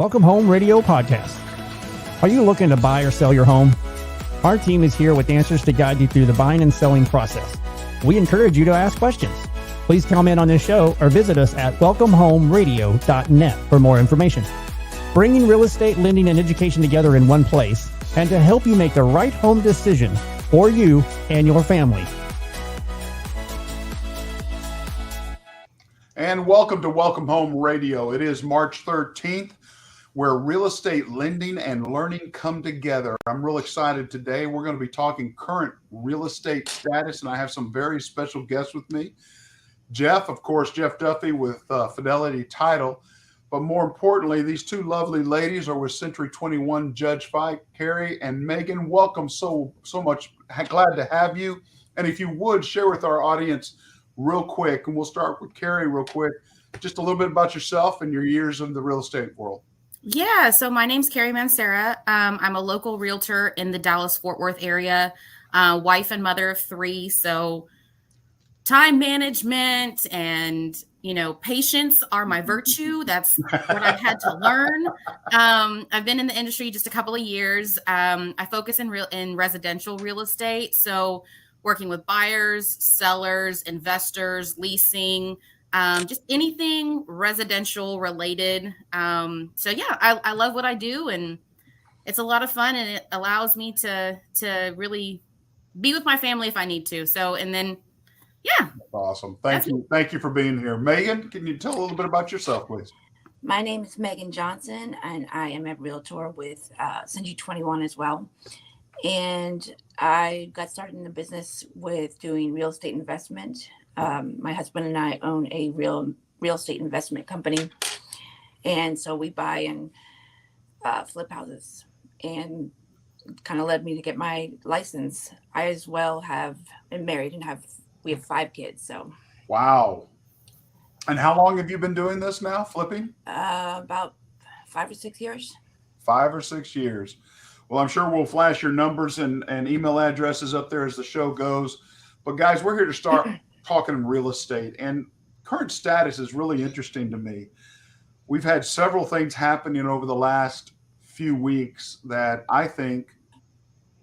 Welcome Home Radio Podcast. Are you looking to buy or sell your home? Our team is here with answers to guide you through the buying and selling process. We encourage you to ask questions. Please comment on this show or visit us at welcomehomeradio.net for more information. Bringing real estate, lending, and education together in one place, and to help you make the right home decision for you and your family. And welcome to Welcome Home Radio. It is March 13th, where real estate lending and learning come together. I'm real excited today. We're going to be talking current real estate status, and I have some very special guests with me. Jeff, of course, Jeff Duffee with Fidelity Title. But more importantly, these two lovely ladies are with Century 21 Judge Fight, Kari and Megan. Welcome so much. Glad to have you. And if you would, share with our audience real quick, and we'll start with Kari real quick, just a little bit about yourself and your years in the real estate world. Yeah, so my name's Kari Mancera. I'm a local realtor in the Dallas-Fort Worth area, wife and mother of three. So time management and, patience are my virtue. That's what I've had to learn. I've been in the industry just a couple of years. I focus in residential real estate. So working with buyers, sellers, investors, leasing, just anything residential related. I love what I do, and it's a lot of fun, and it allows me to really be with my family if I need to. Awesome. Thank you. Thank you for being here. Megan, can you tell a little bit about yourself, please? My name is Megan Johnson, and I am a realtor with Century 21 as well. And I got started in the business with doing real estate investment. My husband and I own a real estate investment company. And so we buy and flip houses, and kind of led me to get my license. I as well have been married and we have 5 kids. So. Wow. And how long have you been doing this now, flipping? About 5 or 6 years. 5 or 6 years. Well, I'm sure we'll flash your numbers and email addresses up there as the show goes. But guys, we're here to start talking real estate, and current status is really interesting to me. We've had several things happening over the last few weeks that I think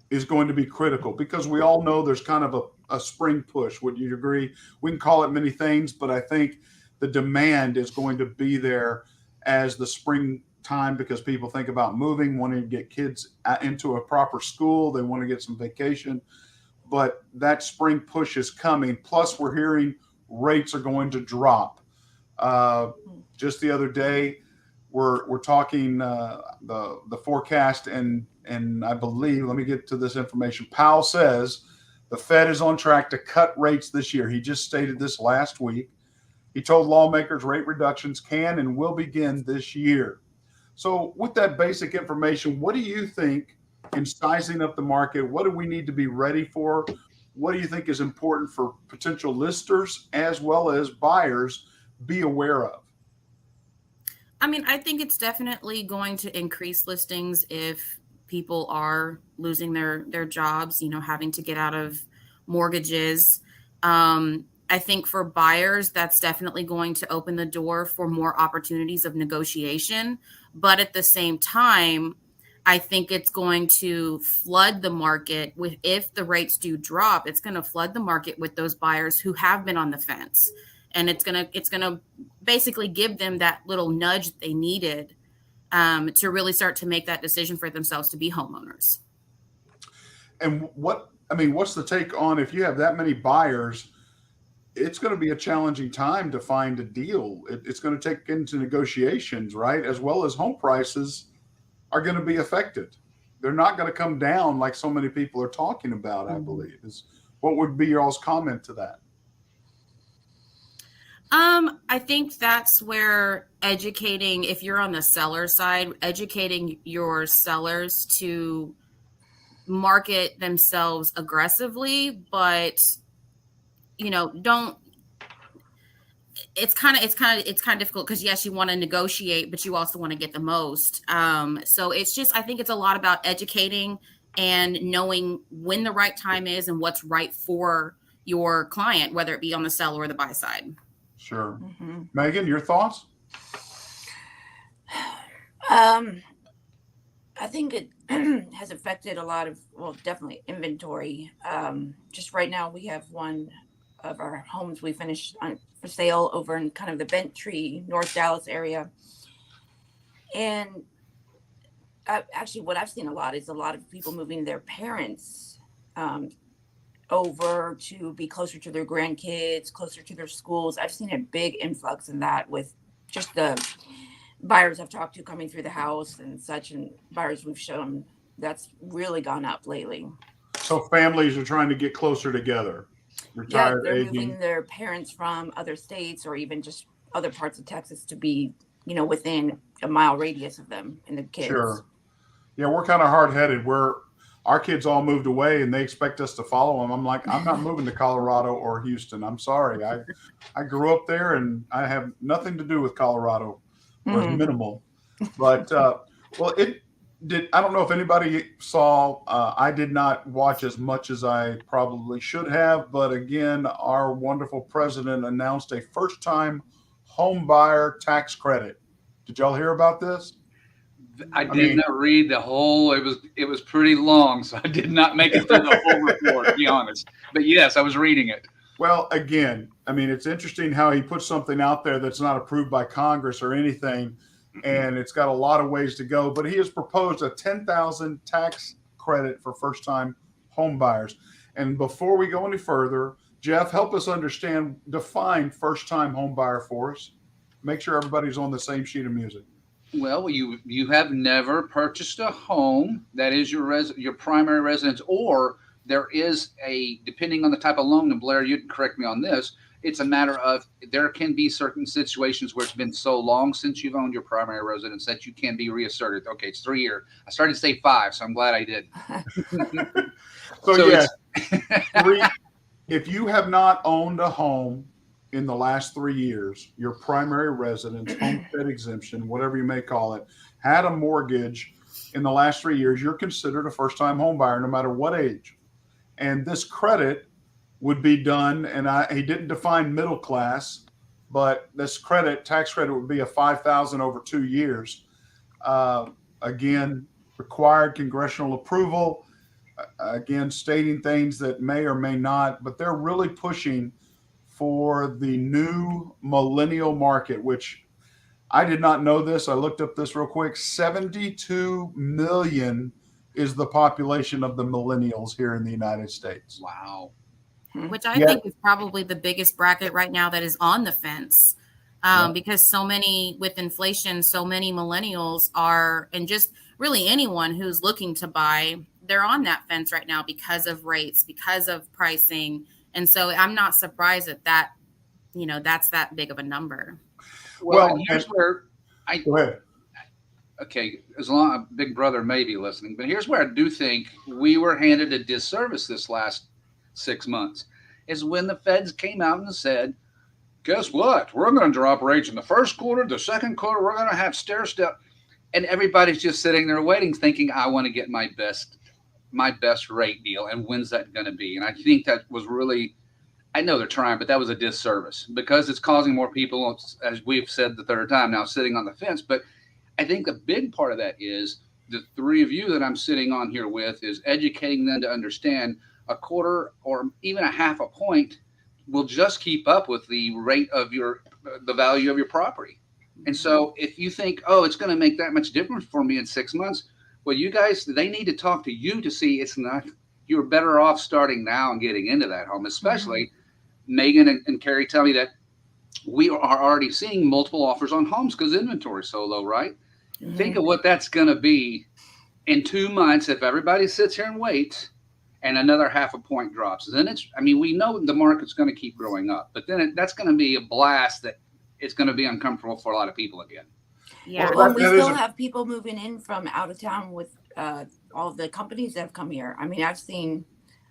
is going to be critical, because we all know there's kind of a spring push. Would you agree? We can call it many things, but I think the demand is going to be there as the spring time, because people think about moving, wanting to get kids into a proper school. They want to get some vacation. But that spring push is coming. Plus, we're hearing rates are going to drop. Just the other day, we're talking the forecast, and I believe, let me get to this information. Powell says the Fed is on track to cut rates this year. He just stated this last week. He told lawmakers rate reductions can and will begin this year. So with that basic information, what do you think in sizing up the market? What do we need to be ready for? What do you think is important for potential listers as well as buyers be aware of? I think it's definitely going to increase listings if people are losing their jobs, having to get out of mortgages. I think for buyers, that's definitely going to open the door for more opportunities of negotiation. But at the same time, I think it's going to flood the market with, if the rates do drop, it's going to flood the market with those buyers who have been on the fence. And it's going to basically give them that little nudge that they needed to really start to make that decision for themselves to be homeowners. And what's the take on, if you have that many buyers, it's going to be a challenging time to find a deal. It's going to take into negotiations, right? As well as home prices are going to be affected. They're not going to come down like so many people are talking about, I believe. What would be your all's comment to that? I think that's where educating, if you're on the seller side, educating your sellers to market themselves aggressively, but don't. It's kind of difficult, because yes, you want to negotiate, but you also want to get the most. So it's just, I think it's a lot about educating and knowing when the right time is and what's right for your client, whether it be on the sell or the buy side. Sure. Mm-hmm. Megan, your thoughts? I think it has affected a lot of, well, definitely inventory. Just right now, we have one of our homes we finished for sale over in kind of the Bent Tree, North Dallas area. And actually, what I've seen a lot is a lot of people moving their parents over to be closer to their grandkids, closer to their schools. I've seen a big influx in that with just the buyers I've talked to coming through the house and such, and buyers we've shown. That's really gone up lately. So families are trying to get closer together. Retired, they're aging. moving their parents from other states or even just other parts of Texas to be, within a mile radius of them and the kids. Sure. Yeah, we're kind of hard-headed. Our kids all moved away and they expect us to follow them. I'm like, I'm not moving to Colorado or Houston. I'm sorry. I grew up there and I have nothing to do with Colorado, or minimal. But I don't know if anybody saw, I did not watch as much as I probably should have, but again, our wonderful president announced a first-time home buyer tax credit. Did y'all hear about this? I did not read the whole. It was pretty long, so I did not make it through the whole report, to be honest. But yes, I was reading it. Well, again, it's interesting how he puts something out there that's not approved by Congress or anything, and it's got a lot of ways to go. But he has proposed a $10,000 tax credit for first-time home buyers. And before we go any further, Jeff, help us define first-time home buyer for us. Make sure everybody's on the same sheet of music. Well, you have never purchased a home that is your primary residence, or there is depending on the type of loan, and Blair, you can correct me on this, it's a matter of there can be certain situations where it's been so long since you've owned your primary residence that you can be reasserted. Okay, it's 3 years. I started to say 5, so I'm glad I did. So yes, if you have not owned a home in the last 3 years, your primary residence, homestead exemption, whatever you may call it, had a mortgage in the last 3 years, you're considered a first-time home buyer, no matter what age. And this credit would be done, and he didn't define middle class, but this tax credit would be a $5,000 over 2 years. Again, required congressional approval. Again, stating things that may or may not, but they're really pushing for the new millennial market, which I did not know this. I looked up this real quick. 72 million is the population of the millennials here in the United States. Wow. Which I think is probably the biggest bracket right now that is on the fence. Because so many, with inflation, so many millennials are, and just really anyone who's looking to buy, they're on that fence right now because of rates, because of pricing. And so I'm not surprised that that's that big of a number. Well, here's where go ahead. Okay, as long Big Brother may be listening, but here's where I do think we were handed a disservice this last 6 months, is when the feds came out and said, guess what? We're going to drop rates in the first quarter, the second quarter, we're going to have stair step. And everybody's just sitting there waiting, thinking, I want to get my best rate deal. And when's that going to be? And I think that was really, I know they're trying, but that was a disservice because it's causing more people, as we've said the third time now, sitting on the fence. But I think a big part of that is the three of you that I'm sitting on here with is educating them to understand a quarter or even a half a point will just keep up with the rate of the value of your property. And so if you think, oh, it's going to make that much difference for me in 6 months, well, you guys, they need to talk to you to see it's not, you're better off starting now and getting into that home, especially Megan and Kari tell me that we are already seeing multiple offers on homes because inventory is so low, right? Mm-hmm. Think of what that's going to be in 2 months if everybody sits here and waits and another half a point drops. Then we know the market's going to keep growing up, but then that's going to be a blast that it's going to be uncomfortable for a lot of people again. Yeah, well, we still have people moving in from out of town with all the companies that have come here. I mean, I've seen,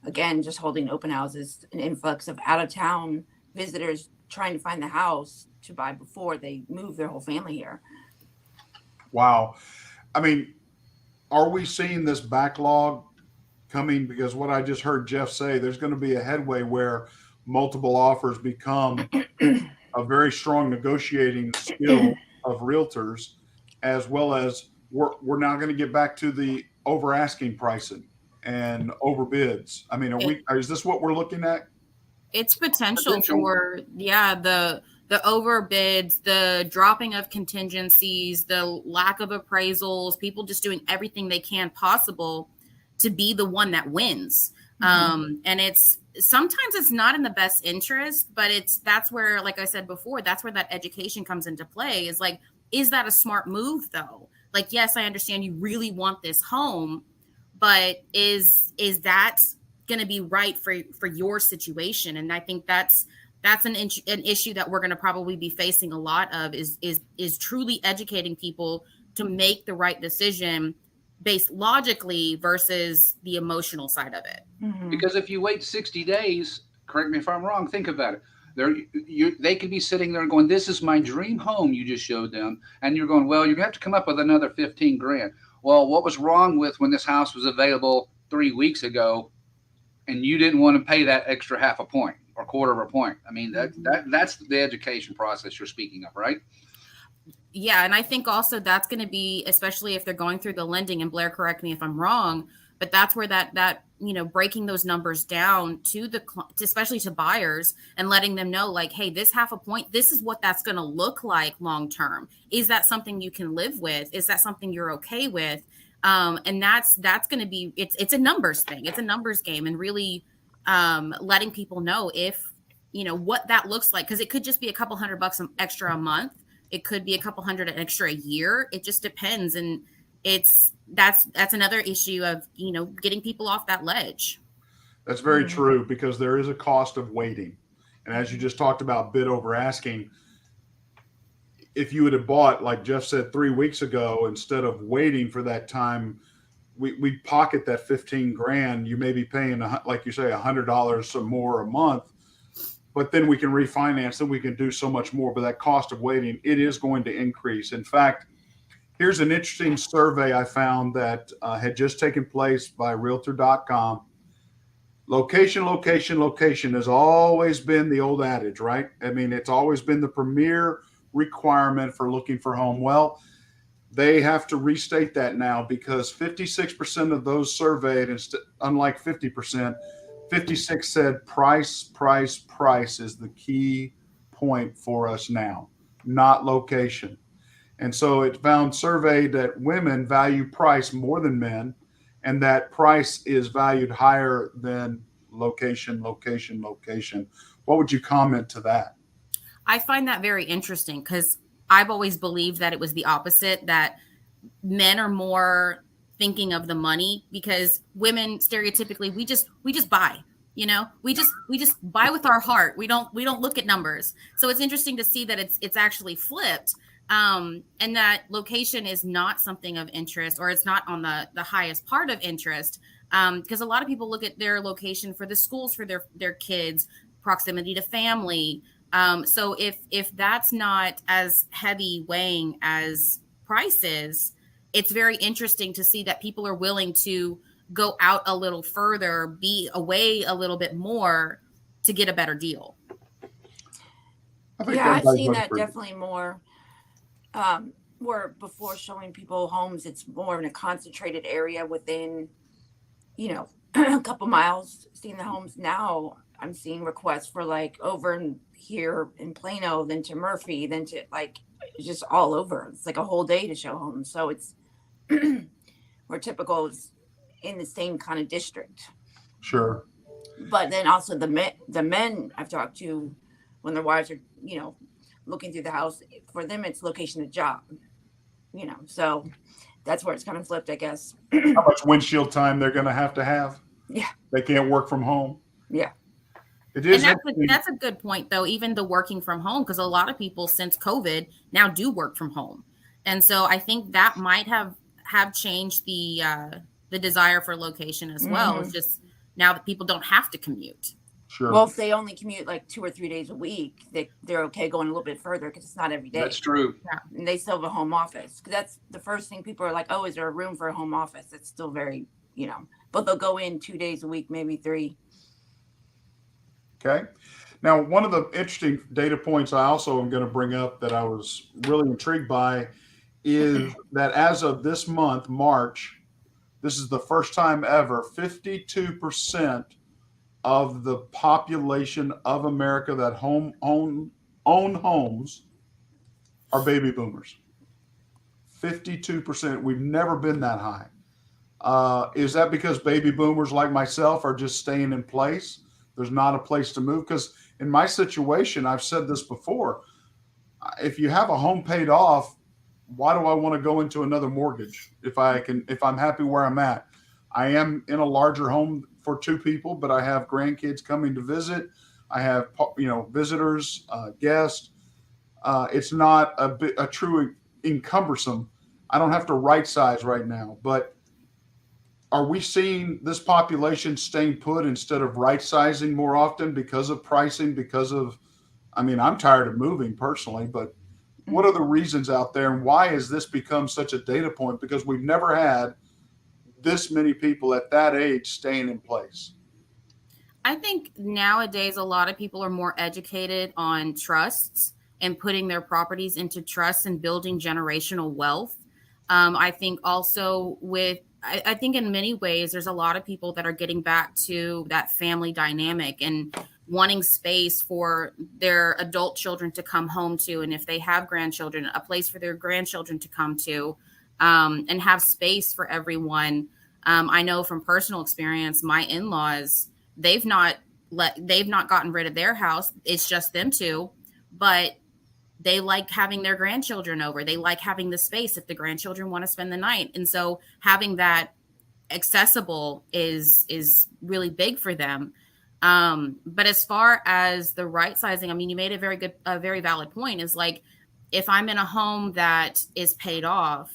again, just holding open houses, an influx of out of town visitors trying to find the house to buy before they move their whole family here. Wow. I mean, are we seeing this backlog coming? Because what I just heard Jeff say, there's going to be a headway where multiple offers become a very strong negotiating skill of realtors, as well as we're now going to get back to the over asking pricing and overbids. I mean, is this what we're looking at? It's potential for, the overbids, the dropping of contingencies, the lack of appraisals, people just doing everything they can possible to be the one that wins. And sometimes it's not in the best interest, but that's where, like I said before, that's where that education comes into play, is like, is that a smart move though? Like, yes, I understand you really want this home, but is that going to be right for your situation? And I think that's an issue that we're going to probably be facing a lot of, is truly educating people to make the right decision based logically versus the emotional side of it. Because if you wait 60 days, correct me if I'm wrong, think about it. They could be sitting there and going, this is my dream home you just showed them. And you're going, well, you're going to have to come up with another 15 grand. Well, what was wrong with when this house was available 3 weeks ago and you didn't want to pay that extra half a point or quarter of a point? I mean, that's the education process you're speaking of, right? Yeah. And I think also that's going to be, especially if they're going through the lending, and Blair, correct me if I'm wrong, but that's where that breaking those numbers down to especially to buyers and letting them know, like, hey, this half a point, this is what that's going to look like long term. Is that something you can live with? Is that something you're okay with? And that's going to be, it's a numbers thing. It's a numbers game, and really letting people know if, what that looks like. Cause it could just be a couple $100 extra a month. It could be a couple $100 extra a year. It just depends. And that's another issue of, getting people off that ledge. That's very true, because there is a cost of waiting. And as you just talked about bid over asking, if you would have bought, like Jeff said, 3 weeks ago, instead of waiting for that time, we pocket that 15 grand. You may be paying, like you say, $100 or more a month, but then we can refinance and we can do so much more. But that cost of waiting, it is going to increase. In fact, here's an interesting survey I found that had just taken place by Realtor.com. Location, location, location has always been the old adage, right? I mean, it's always been the premier requirement for looking for home. Well, they have to restate that now, because 56% of those surveyed, unlike 50%, 56 said price, price, price is the key point for us now, not location. And so it found surveyed that women value price more than men, and that price is valued higher than location, location, location. What would you comment to that? I find that very interesting, because I've always believed that it was the opposite, that men are more thinking of the money, because women stereotypically, we just buy, we just buy with our heart. We don't look at numbers. So it's interesting to see that it's actually flipped. And that location is not something of interest, or it's not on the highest part of interest. Because a lot of people look at their location for the schools for their kids, proximity to family. So if that's not as heavy weighing as price is, it's very interesting to see that people are willing to go out a little further, be away a little bit more to get a better deal. I've seen that definitely more. Where before showing people homes, it's more in a concentrated area within, a couple miles, seeing the homes. Now I'm seeing requests for like over in here in Plano, then to Murphy, then to like just all over. It's like a whole day to show homes. So it's where typical is in the same kind of district. Sure. But then also the men I've talked to, when their wives are, looking through the house, for them it's location of job, so that's where it's kind of flipped, I guess. How much windshield time they're going to have. Yeah. They can't work from home. Yeah. It is. And that's a good point, though, even the working from home, because a lot of people since COVID now do work from home. And so I think that might have changed the desire for location as well. It's just now that people don't have to commute. Sure. Well, if they only commute like 2 or 3 days a week, they're okay going a little bit further, because it's not every day. That's true. Yeah. And they still have a home office. That's the first thing people are like, oh, is there a room for a home office? It's still very, but they'll go in 2 days a week, maybe 3. Okay. Now, one of the interesting data points I also am going to bring up that I was really intrigued by is that as of this month, March, this is the first time ever, 52% of the population of America that own homes are baby boomers. 52%. We've never been that high. Is that because baby boomers like myself are just staying in place? There's not a place to move? Because in my situation, I've said this before, if you have a home paid off, why do I want to go into another mortgage if I'm happy where I'm at? I am in a larger home for two people, but I have grandkids coming to visit. I have, visitors, guests. It's not a true encumbersome. I don't have to right size right now, but are we seeing this population staying put instead of right sizing more often because of pricing, I'm tired of moving personally, but what are the reasons out there and why has this become such a data point? Because we've never had this many people at that age staying in place. I think nowadays a lot of people are more educated on trusts and putting their properties into trusts and building generational wealth. I think also I think in many ways, there's a lot of people that are getting back to that family dynamic and wanting space for their adult children to come home to. And if they have grandchildren, a place for their grandchildren to come to, and have space for everyone. I know from personal experience, my in-laws, they've not gotten rid of their house. It's just them two, but they like having their grandchildren over. They like having the space if the grandchildren want to spend the night. And so having that accessible is really big for them. But as far as the right sizing, you made a very valid point, is like, if I'm in a home that is paid off,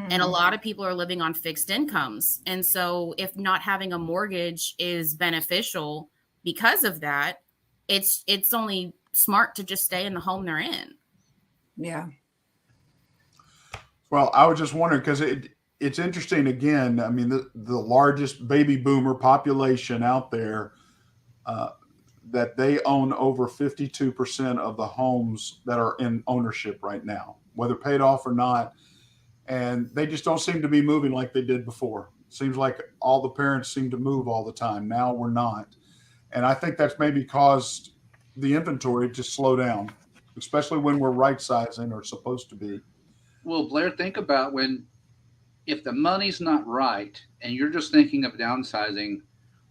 and a lot of people are living on fixed incomes. And so if not having a mortgage is beneficial because of that, it's only smart to just stay in the home they're in. Yeah. Well, I was just wondering because it's interesting again. The largest baby boomer population out there, that they own over 52% of the homes that are in ownership right now, whether paid off or not. And they just don't seem to be moving like they did before. Seems like all the parents seem to move all the time. Now we're not. And I think that's maybe caused the inventory to slow down, especially when we're right sizing or supposed to be. Well, Blair, think about if the money's not right and you're just thinking of downsizing,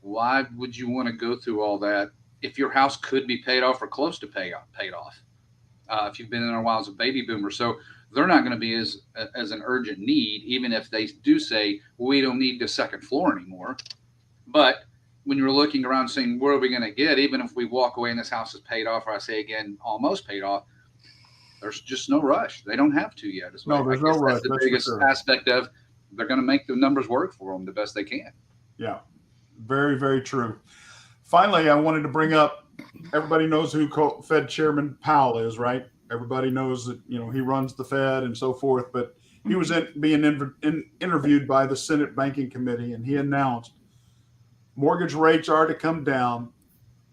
why would you want to go through all that if your house could be paid off or close to paid off? If you've been in there a while as a baby boomer. So they're not going to be as an urgent need, even if they do say, we don't need the second floor anymore. But when you're looking around saying, where are we going to get, even if we walk away and this house is paid off, or I say again, almost paid off, there's just no rush. They don't have to yet. No, there's no rush. That's the biggest aspect of they're going to make the numbers work for them the best they can. Yeah, very, very true. Finally, I wanted to bring up, everybody knows who Fed Chairman Powell is, right? Everybody knows that, he runs the Fed and so forth, but he was being interviewed by the Senate Banking Committee, and he announced mortgage rates are to come down.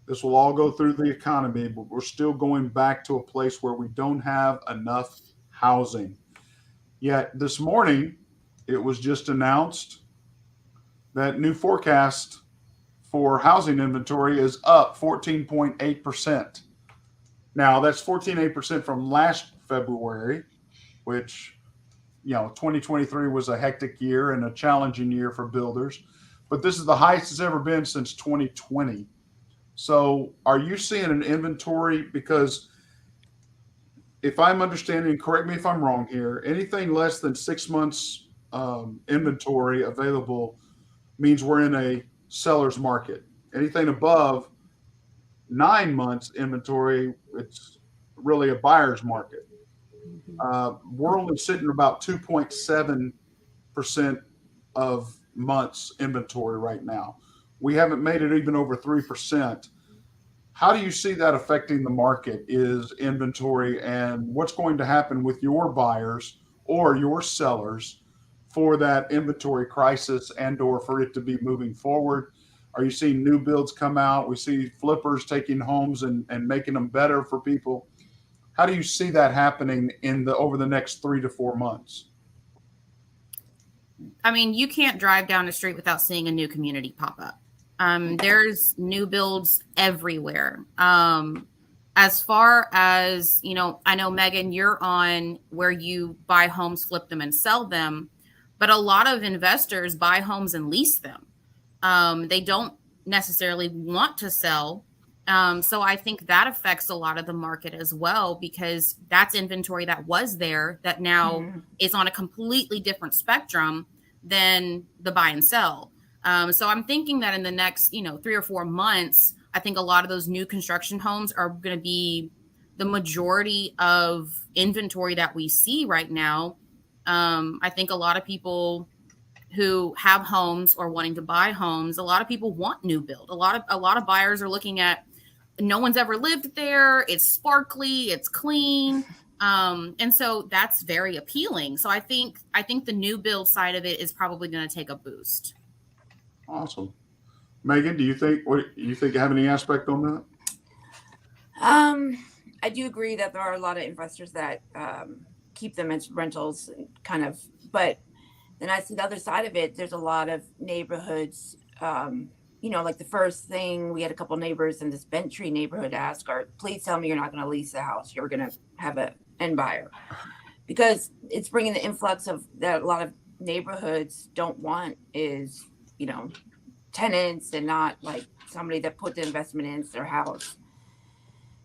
This will all go through the economy, but we're still going back to a place where we don't have enough housing. Yet this morning, it was just announced that new forecast for housing inventory is up 14.8%. Now, that's 14.8% from last February, which, 2023 was a hectic year and a challenging year for builders. But this is the highest it's ever been since 2020. So are you seeing an inventory? Because if I'm understanding, correct me if I'm wrong here, anything less than 6 months inventory available means we're in a seller's market. Anything above 9 months inventory, it's really a buyer's market. We're only sitting about 2.7% of months inventory right now. We haven't made it even over 3%. How do you see that affecting the market, is inventory, and what's going to happen with your buyers or your sellers for that inventory crisis and or for it to be moving forward? Are you seeing new builds come out? We see flippers taking homes and making them better for people. How do you see that happening over the next 3 to 4 months? I mean, you can't drive down the street without seeing a new community pop up. There's new builds everywhere. As far as, I know, Megan, you're on where you buy homes, flip them, and sell them. But a lot of investors buy homes and lease them. They don't necessarily want to sell. So I think that affects a lot of the market as well, because that's inventory that was there that now is on a completely different spectrum than the buy and sell. So I'm thinking that in the next, 3 or 4 months, I think a lot of those new construction homes are going to be the majority of inventory that we see right now. I think a lot of people who have homes or wanting to buy homes, a lot of people want new build. A lot of buyers are looking at, no one's ever lived there. It's sparkly, it's clean. And so that's very appealing. So I think the new build side of it is probably going to take a boost. Awesome. Megan, do you think you have any aspect on that? I do agree that there are a lot of investors that keep them as rentals, kind of. But then I see the other side of it. There's a lot of neighborhoods. Like the first thing, we had a couple neighbors in this Bent Tree neighborhood ask, please tell me you're not going to lease the house. You're going to have an end buyer, because it's bringing the influx of that a lot of neighborhoods don't want is, tenants, and not like somebody that put the investment into their house.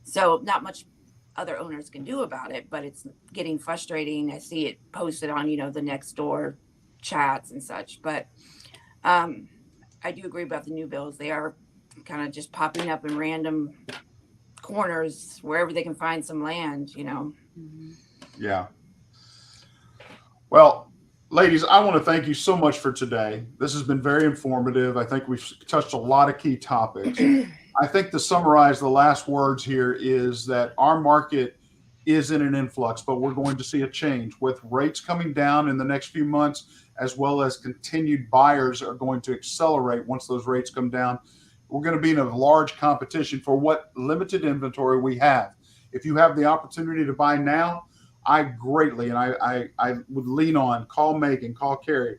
So not much other owners can do about it, but it's getting frustrating. I see it posted on, the next door chats and such. But I do agree about the new builds. They are kind of just popping up in random corners wherever they can find some land, Yeah. Well, ladies, I want to thank you so much for today. This has been very informative. I think we've touched a lot of key topics. I think to summarize the last words here is that our market is in an influx, but we're going to see a change with rates coming down in the next few months, as well as continued buyers are going to accelerate once those rates come down. We're going to be in a large competition for what limited inventory we have. If you have the opportunity to buy now, I greatly, and I would lean on, call Megan, call Kari,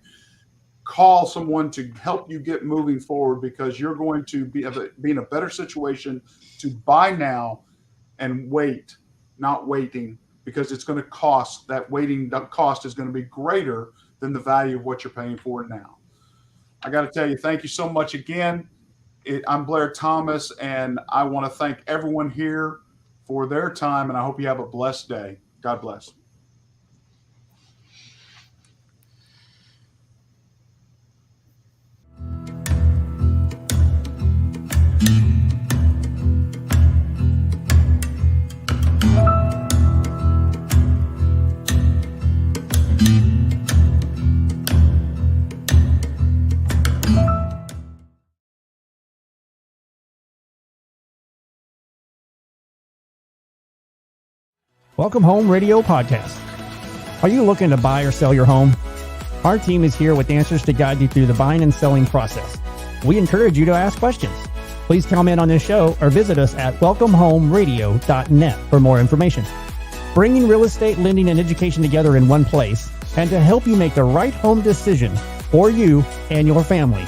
call someone to help you get moving forward, because you're going to be in a better situation to buy now and wait, not waiting, because it's going to cost, that waiting cost is going to be greater than the value of what you're paying for it now. I got to tell you, thank you so much again. I'm Blair Thomas, and I want to thank everyone here for their time, and I hope you have a blessed day. God bless. Welcome Home Radio Podcast. Are you looking to buy or sell your home? Our team is here with answers to guide you through the buying and selling process. We encourage you to ask questions. Please comment on this show or visit us at welcomehomeradio.net for more information. Bringing real estate, lending, and education together in one place, and to help you make the right home decision for you and your family.